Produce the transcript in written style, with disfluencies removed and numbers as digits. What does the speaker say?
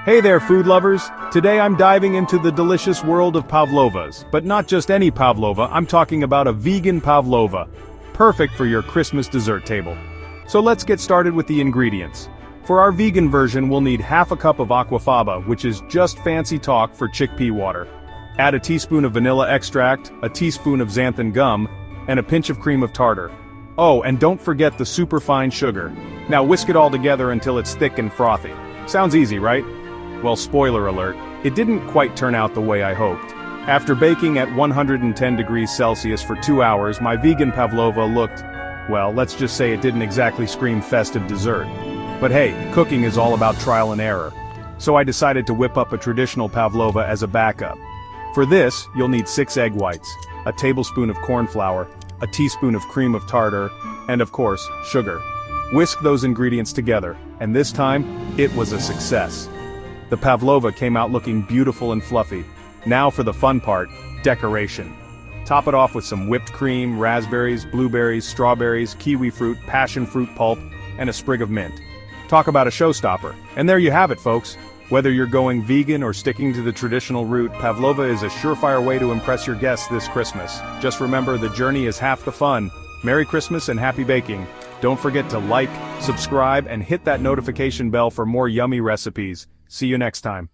Hey there, food lovers! Today I'm diving into the delicious world of pavlovas, but not just any pavlova, I'm talking about a vegan pavlova. Perfect for your Christmas dessert table. So let's get started with the ingredients. For our vegan version, we'll need half a cup of aquafaba, which is just fancy talk for chickpea water. Add a teaspoon of vanilla extract, a teaspoon of xanthan gum, and a pinch of cream of tartar. Oh, and don't forget the superfine sugar. Now whisk it all together until it's thick and frothy. Sounds easy, right? Well, spoiler alert, it didn't quite turn out the way I hoped. After baking at 110 degrees Celsius for 2 hours, my vegan pavlova looked, well, let's just say it didn't exactly scream festive dessert. But hey, cooking is all about trial and error. So I decided to whip up a traditional pavlova as a backup. For this, you'll need 6 egg whites, a tablespoon of corn flour, a teaspoon of cream of tartar, and of course, sugar. Whisk those ingredients together, and this time, it was a success. The pavlova came out looking beautiful and fluffy. Now for the fun part, decoration. Top it off with some whipped cream, raspberries, blueberries, strawberries, kiwi fruit, passion fruit pulp, and a sprig of mint. Talk about a showstopper. And there you have it, folks. Whether you're going vegan or sticking to the traditional route, pavlova is a surefire way to impress your guests this Christmas. Just remember, the journey is half the fun. Merry Christmas and happy baking. Don't forget to like, subscribe, and hit that notification bell for more yummy recipes. See you next time.